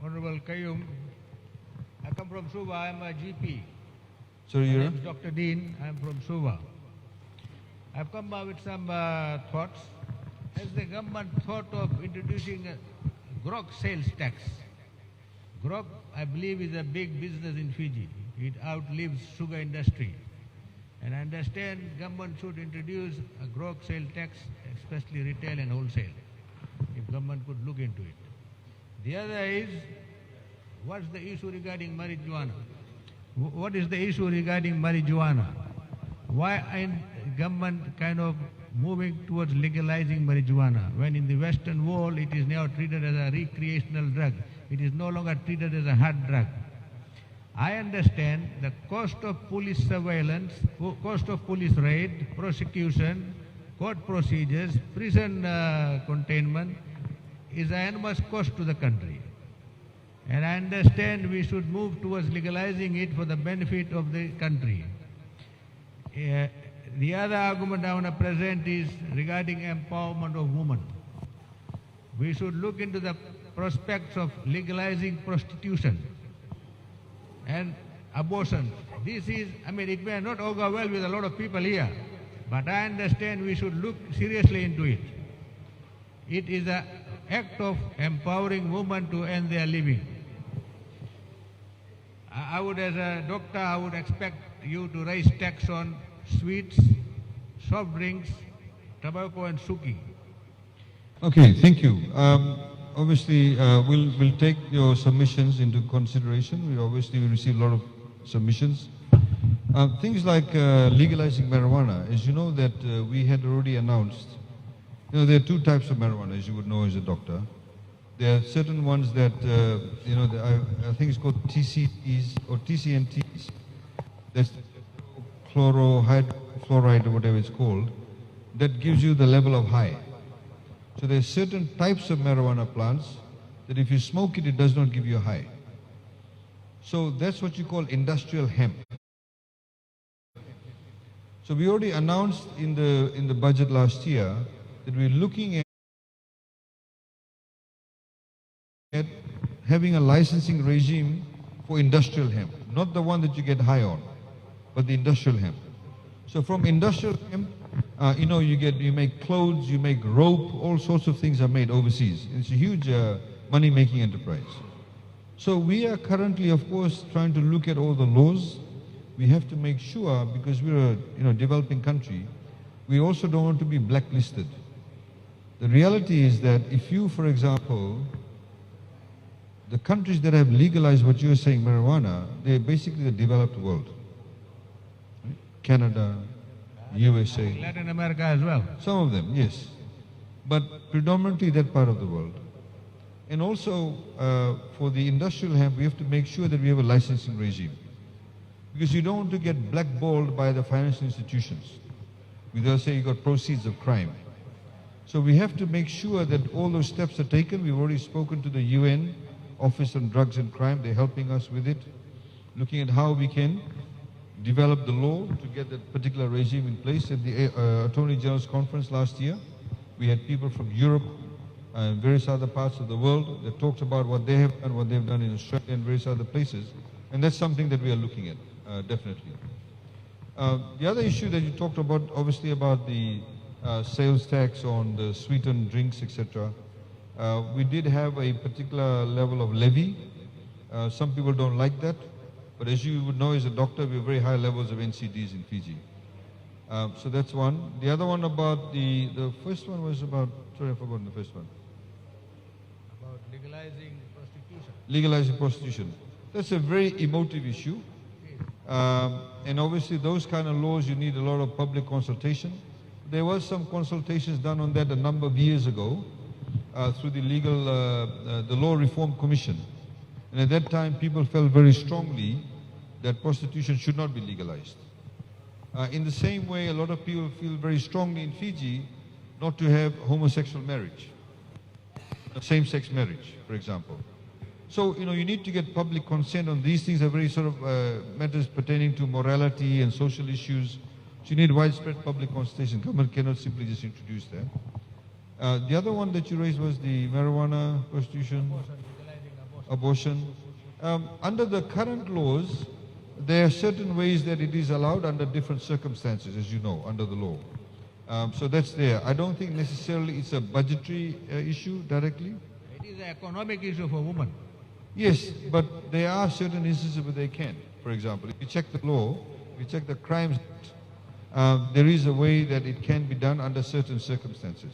Honorable Qayyum. I come from Suva. I am a GP. Sorry, My Your name is Dr. Dean. I am from Suva. I've come up with some thoughts. Has the government thought of introducing a grog sales tax? Grog, I believe, is a big business in Fiji. It outlives sugar industry. And I understand government should introduce a grog sale tax, especially retail and wholesale, if government could look into it. The other is, what's the issue regarding marijuana? What is the issue regarding marijuana? Why ain't government kind of moving towards legalizing marijuana, when in the Western world it is now treated as a recreational drug? It is no longer treated as a hard drug. I understand the cost of police surveillance, cost of police raid, prosecution, court procedures, prison containment is an enormous cost to the country. And I understand we should move towards legalizing it for the benefit of the country. The other argument I want to present is regarding empowerment of women. We should look into the prospects of legalizing prostitution and abortion. This is, it may not all go well with a lot of people here, but I understand we should look seriously into it. It is an act of empowering women to earn their living. I would, as a doctor, I would expect you to raise tax on sweets, soft drinks, tobacco and suki. Okay, thank you. Obviously, we'll take your submissions into consideration. We receive a lot of submissions. Things like legalizing marijuana, as you know that we had already announced, there are two types of marijuana, as you would know as a doctor. There are certain ones that, I think it's called TCTs or TCNTs. That's chlorohydrofluoride or whatever it's called. That gives you the level of high. So there are certain types of marijuana plants that if you smoke it, it does not give you a high. So that's what you call industrial hemp. So we already announced in the budget last year that we're looking at having a licensing regime for industrial hemp, not the one that you get high on, but the industrial hemp. So from industrial hemp, you make clothes, you make rope, all sorts of things are made overseas. It's a huge money-making enterprise. So we are currently, of course, trying to look at all the laws. We have to make sure, because we're a developing country, we also don't want to be blacklisted. The reality is that if you, for example, the countries that have legalized what you're saying, marijuana, they're basically the developed world. Right? Canada, USA. Latin America as well. Some of them, yes. But predominantly that part of the world. And also, for the industrial hemp, we have to make sure that we have a licensing regime. Because you don't want to get blackballed by the financial institutions. They'll say you got proceeds of crime. So we have to make sure that all those steps are taken. We've already spoken to the UN Office on Drugs and Crime. They're helping us with it, looking at how we can develop the law to get that particular regime in place. At the Attorney General's conference last year, we had people from Europe and various other parts of the world that talked about what they have done, what they've done in Australia and various other places. And that's something that we are looking at, definitely. The other issue that you talked about, obviously about the sales tax on the sweetened drinks, etc. We did have a particular level of levy. Some people don't like that. But as you would know as a doctor, we have very high levels of NCDs in Fiji. So that's one. The other one about the first one was about, sorry, I've forgotten the first one. About legalizing prostitution. Legalizing prostitution. That's a very emotive issue. And obviously those kind of laws, you need a lot of public consultation. There was some consultations done on that a number of years ago through the Law Reform Commission. And at that time, people felt very strongly that prostitution should not be legalized. In the same way, a lot of people feel very strongly in Fiji not to have homosexual marriage, same-sex marriage, for example. So, you need to get public consent on these things. Are very sort of matters pertaining to morality and social issues. So you need widespread public consultation. Government cannot simply just introduce that. The other one that you raised was the marijuana, prostitution. abortion. Under the current laws, there are certain ways that it is allowed under different circumstances, as you know, under the law. So that's there. I don't think necessarily it's a budgetary issue directly. It is an economic issue for women. Yes, but there are certain instances where they can. For example, if you check the law, if you check the crimes, there is a way that it can be done under certain circumstances.